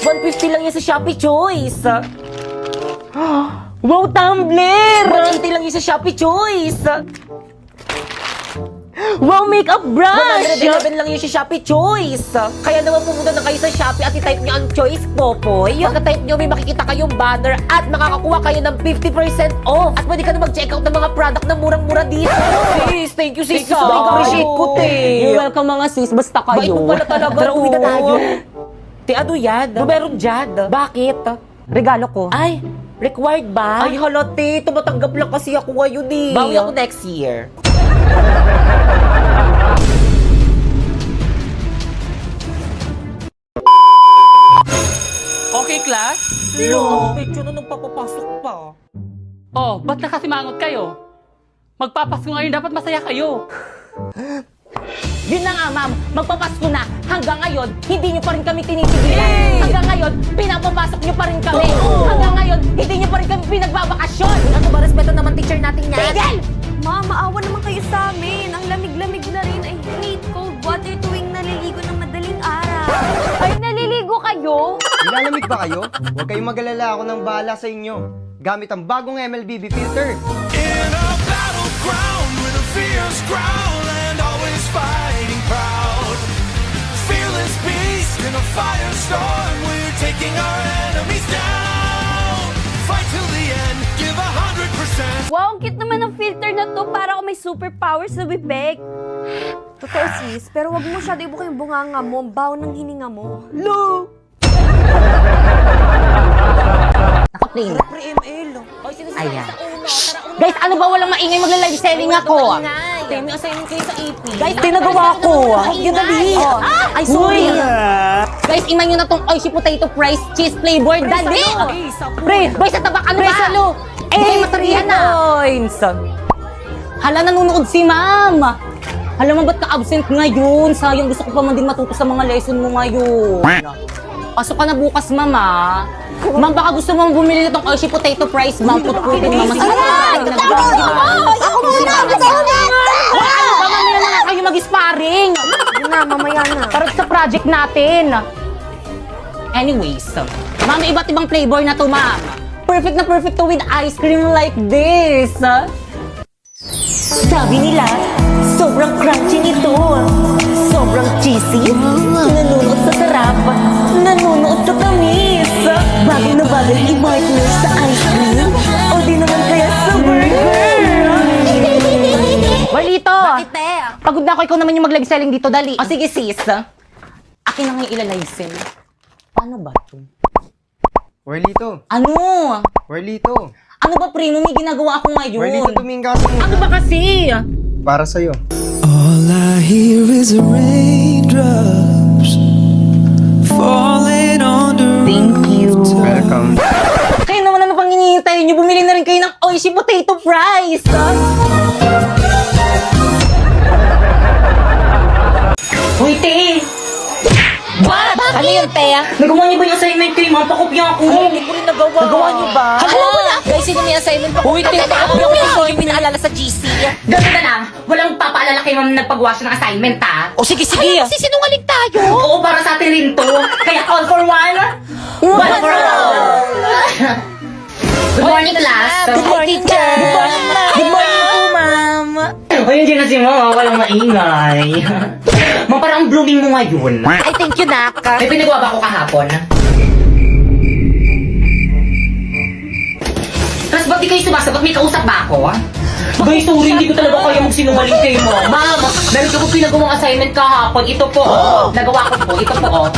150 lang yan sa Shopee Choice. Wow, tumbler! 180 lang yan sa Shopee Choice. Wow, makeup brush! 111 lang yun sa Shopee Choice. Kaya naman pumunta na kayo sa Shopee at i-type nyo ang Choice Popoy. Pagka-type nyo, may makikita kayong banner at makakakuha kayo ng 50% off. At pwede ka na mag-check out ng mga product na murang-mura dito. Sis, thank you sis. Appreciate ko, te. You're welcome mga sis, basta kayo. Bait mo pala talaga. Tara, uwi na tayo. Te, ano yan? Meron dyan. Bakit? Regalo ko. Ay, required ba? Ay, hala, te. Tumatanggap lang kasi ako ngayon eh. Bawi ako next year. Okay, class? Hello? Medyo na nang papapasok pa. Oh, ba't nakasimangot kayo? Magpapasko ngayon, dapat masaya kayo. Yun na nga, ma'am. Magpapasko na. Hanggang ngayon, hindi nyo pa rin kami tinitigilan. Hanggang ngayon, pinapapasok nyo pa rin kami. Hanggang ngayon, hindi nyo pa rin kami pinagbabakasyon. Ano ba, respeto naman teacher natin yan? Tigil! Ma, maawa naman kayo sa amin. Ang lamig-lamig na rin. I hate cold water tuwing naliligo ng madaling araw. Ay, naliligo kayo? Nilalamig ba kayo? Huwag kayong mag-alala, ako nang bahala sa inyo. Gamit ang bagong MLBB filter. In a battleground with a fierce growl and always fighting proud. Fearless beast in a firestorm, we're taking our enemies down. Fight till the end, give 100%. Wow, ang cute naman ng filter na to. Para ako may superpowers sa bibig. Totoo sis, pero wag mo masyado ibuka yung bunganga mo. Ang baho ng hininga mo. Naka-play na. Pre-ML. Ay, sinasabi Ayan. sa una. Tara, una. Guys, ano ba walang maingay magla-live selling ako? Te, may assignment kayo sa AP. Guys, tinagawa ko. Yun dali. Ay, sorry. Guys, iman nyo na tong Oishi Potato Fries Cheese Flavor. Dali! Pre, boy, sa tabak, ano ba? Salo. Eh, masarihan na. Points. Hala, nanonood si ma'am. Hala, man, ba't ka-absent ngayon? Sayang, gusto ko pa man din matuto sa mga lesson mo ngayon. Pasok ka na bukas, ma'am, ah. Ma'am, baka gusto mo bumili nitong Oishi Potato Fries, ma'am. Put-putin, ma'am. Ay, ako muna! Ano ba, mamaya na kayo mag-sparring? Yun na, mamaya na. Para sa project natin. Anyways, ma'am, may iba't ibang flavor na to, ma'am. Perfect na perfect to with ice cream like this. Sabi nila, sobrang crunchy nito. Sobrang cheesy. Nanunuot sa sarap. Nanunuot sa tamis. Bagay na bagay i-partner sa ice cream. O di naman kaya sa burger. Barlito! Bakit, te? Pagod na ako, ikaw naman yung mag-live selling dito, dali. O sige sis, akin na ngayon ilalive sell. Paano ba ito? Warlito, Ano? Warlito. Ano ba, primo? May ginagawa ako ngayon. Warlito, tumingin ka sa Ano ba kasi? Para sa'yo. All I hear is raindrops falling on the Thank you. Welcome. Kayo naman ano pang hinihintay nyo? Bumili na rin kayo ng Oishi Potato Fries. Uy, te! What? Ano yun, te? Nagawa niyo ba yung assignment kayo? Mga pakopya ako. Hindi ko rin nagawa. Nagawa niyo ba? Guys, sino may assignment pa? Uy, te, ako yung pinaalala sa GC. Ganun na lang. Walang papaalala kay ma'am na nagpagawa siya ng assignment, ha? O sige, sige. Sinungaling tayo. Oo, para sa atin rin to. Kaya all for one, one for all. Good morning, class. Good morning, teacher. Good morning po, ma'am. O, yun dyan na si mama. Walang maingay. Ma'am, parang ang blooming mo ngayon. Ay, thank you, Nak. May pinagawa ba ako kahapon? Tapos ba't di kayo sumasagot? May kausap ba ako? Guys, sorry, hindi ko talaga kaya magsinungaling kayo mo. Ma'am, meron ko pinagawang assignment kahapon. Ito po, nagawa ko po. Ito po,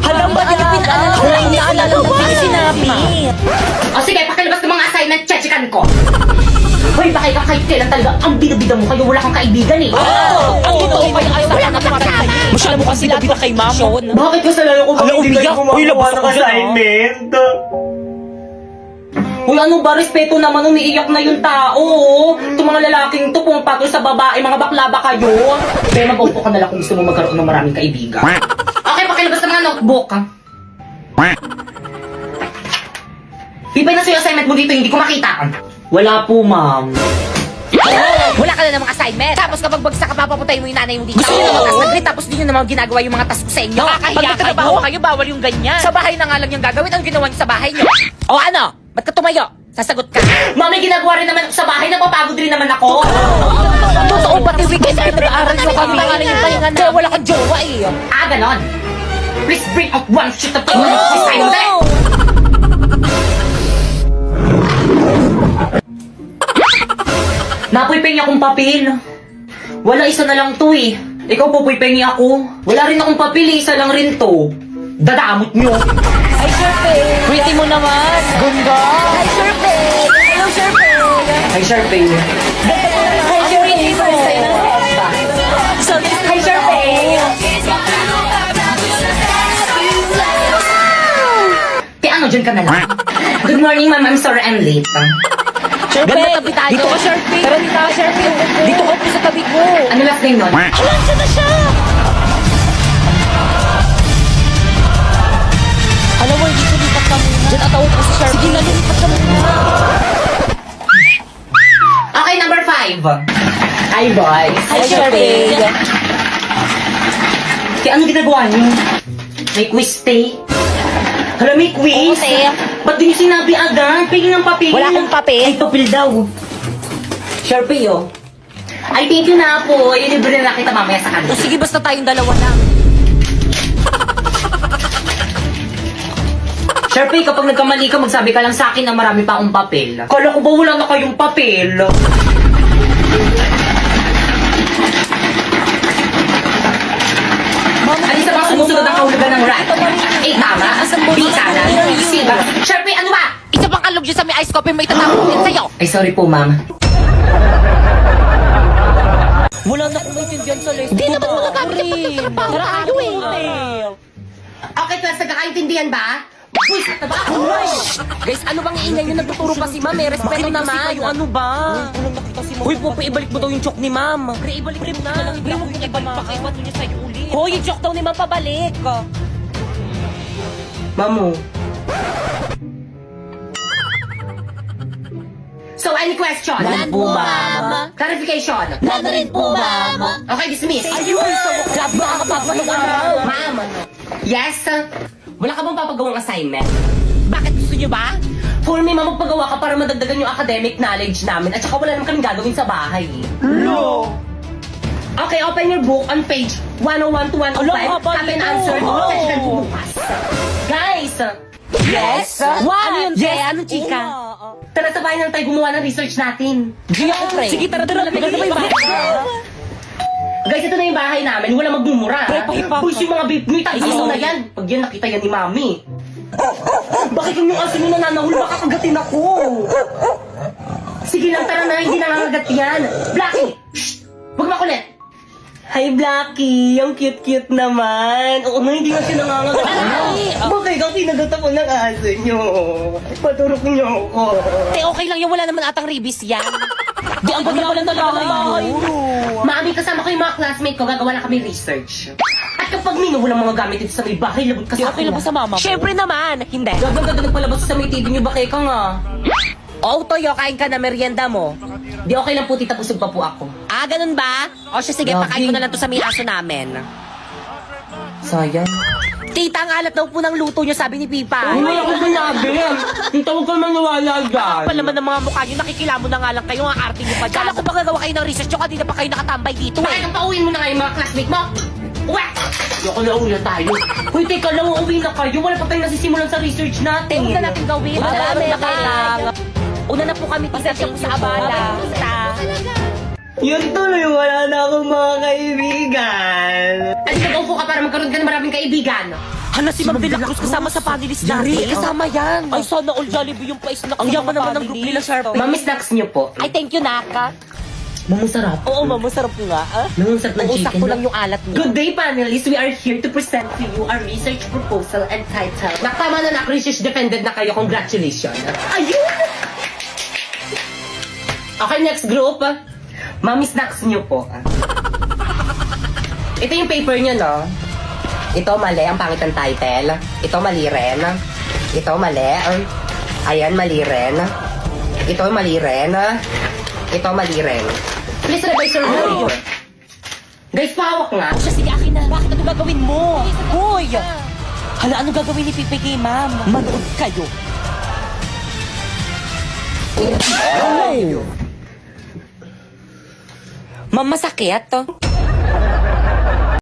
Alam ba niya pinaalala ko? Pinaalala ko ba sinabi? O sige, pakilabas ng mga assignment, chechikan ko. Hoy, bakit ka kahit kailan talaga ang bida-bida mo kayo? Wala kang kaibigan eh. Ang totoo pa yung ayaw na kasama. Masyala mo kasi bida kay ma'am. Bakit kasalanan ko ba hindi kayo gumagawa ng assignment? Uy, ano ba? Respeto naman, umiiyak na yung tao. Itong mga lalaking to, pumapatol sa babae, mga bakla ba kayo? Kaya mag-auto ka na lang kung gusto mo magkaroon ng maraming kaibigan. Okay, pakilabas ng mga notebook. Ibay na sa'yo assignment mo dito, hindi ko makita. Wala po, ma'am. Wala ka na namang assignment. Tapos kapag bagsak ka, papapuntahin mo yung nanay mo dito. Gusto nyo naman task na grade, tapos di nyo naman ginagawa yung mga task ko sa inyo. Nakakahiya Pag nagtatrabaho kayo. kayo, bawal yung ganyan. Sa bahay na nga lang yung gagawin, ang ginawa nyo sa bahay nyo. O ano? Ba't ka tumayo? Sasagot ka. Mami, ginagawa rin naman ako sa bahay, napapagod rin naman ako. Totoo ba, Tiwik? Kasi nag-aaral nyo kami. Kaya wala kang jowa eh. Ah, ganon. Please bring out one sheet of paper. Please sign mo dali. Napuy-pengi akong papel. Wala, isa na lang to eh. Ikaw pupuy-pengi ako. Wala rin akong papel eh, isa lang rin to. Dadamot nyo. Ay, Sharpay. Pretty mo naman. Ganda. Ay, Sharpay. Hello, Sharpay. Hi, Sharpay. Hi, Sharpay. Hi, Sharpay. Kaya ano, dyan ka na lang. Good morning, ma'am. I'm sorry I'm late. Ganda tabi tayo. Dito ka, Sharpay. Tara, dito ka, Sharpay. Dito ka po sa tabi ko. Ano last name nun? Alam na siya. Alam mo, dito lipat ka muna. Diyan ataw po si Sharpay. Sige na, lipat ka muna. Okay, number 5. Hi, boys. Hi, Sharpay. Kaya ano ginagawa niyo? May quiz, te. Hala, may quiz? Oo, te. Ba't di niyo sinabi agad? Pingin ng papel. Wala akong papel. Ay, papel daw. Sharpay, oh. Ay, thank you na po. Ilibre na kita mamaya sa O kanila. sige, basta tayong dalawa lang. Sharpay, kapag nagkamali ka, magsabi ka lang sa akin na marami pa akong papel. Kala ko ba wala na kayong papel? Alin sa mga sumusunod ang kahulugan ng rat? A, tama. B, sana. C, ba? Sharpay, ano ba? Isa pang kalog dyan sa may ice coffee, may tatapon din sa'yo. Ay, sorry po, ma'am. Wala na akong maintindihan sa lesson. Di naman mo nagkakita pa para tayo eh. Okay, class, nagkakaintindihan ba? Uy, na ba? Guys, ano bang iingay nyo? Nagtuturo pa si ma'am eh. Respeto naman. Yung ano ba? Uy, Popo, ibalik mo daw yung chok ni ma'am. Pre, ibalik mo na. Pre, huwag mo ibalik pa kayo. Ba't niya sa'yo ulit? Hoy, yung chok daw ni ma'am pabalik. Mamu. So, any question? None po, ma'am. Clarification? None rin po, ma'am. Okay, dismiss. Ayun, grabe makakapagpapag araw. Ma'am, yes? Wala ka bang papagawang assignment? Bakit gusto nyo ba? For me, ma'am, magpagawa ka para madagdagan yung academic knowledge namin at saka wala naman kaming gagawin sa bahay. No! Okay, open your book on page 101 to 105. Ala, haba Copy and nito. answer. Oh. Session po bukas. Guys! Yes? What? Ano yun, Yes, te? ano, chika? Tara, sabayan na tayo gumawa ng research natin. Di ako, pre. Sige, tara, maganda ba yung bahay? Guys, ito na yung bahay namin. Wala magmumura. Pre, pahipa. Boys, yung mga babe nyo, tayo na yan. Pag yan, nakita yan ni Mami. Bakit yung aso nyo nananahul? Makakagatin ako. Sige lang, tara na. Hindi nangangagat yan. Blackie! Shh! Huwag makulit. Hi, Blackie. Ang cute-cute naman. Oo nga, hindi na siya nangangagat. Bakit ikaw kinagat ako ng aso nyo? Paturok nyo ako. Te, okay lang yan. Wala naman atang ribis yan. Di ang ganda pala talaga ng bahay. Mami, kasama ko yung mga classmate ko, gagawa na kami research. At kapag mino, walang mga gamit dito sa may bahay, labot ka Di sa okay lang ba sa mama mo? Siyempre naman. Hindi. Gaganda nagpalabas sa may TV nyo, bakit ka nga? Oh, Toyo, kain ka na merienda mo. Di okay lang po, tita, pusog pa po ako. Ah, ganun ba? O siya, sige, Lagi. pakain ko na lang to sa may aso namin. Sayang. Tita, ang alat daw po ng luto nyo, sabi ni Pipa. Wala ko sinabi. Tita, huwag ka maniwala dyan. Pa naman ng mga mukha nyo, nakikilamo na nga lang kayo, ang arte nyo pa dyan. Kala ko ba gagawa kayo ng research nyo, kanina pa kayo nakatambay dito Bakit eh. ang pauwiin mo na nga yung mga classmate mo? Uwe! Yoko na uwi na tayo. Hoy, teka lang, uuwi na kayo. Wala pa tayong nasisimulan sa research natin. Huwag na natin gawin. Marami na lang. Una na po kami, tita, siya po sa abala. Tita. Yun tuloy, wala na akong mga kaibigan. Ay, mag-upo ka para magkaroon ka ng maraming kaibigan. Hala, si Ma'am De La Cruz kasama sa panelist natin. Kasama yan. Ay, sana all Jollibee yung pa snack. Ang yaman naman ng group nila, Sharpay. Mami, snacks niyo po. Ay, thank you, Naka. Mamusarap. Oo, ma'am, masarap nga. Ah? Mamusarap ng Uusap chicken. ko lang yung alat niya. Good day, panelists. We are here to present to you our research proposal entitled Nakama na research defended na kayo. Congratulations. Ayun! Okay, next group. Mami, snacks niyo po. Ito yung paper niyo, no? Ito mali, ang pangit ng title. Ito mali rin. Ito mali. Ayan, mali rin. Ito mali rin. Ito mali rin. Mr. Advisor, hoy! Guys, pahawak nga. O siya, sige, akin na. Bakit ano gagawin mo? Hoy! Hala, ano gagawin ni Pipi kay ma'am? Manood kayo. Ma'am, masakit to.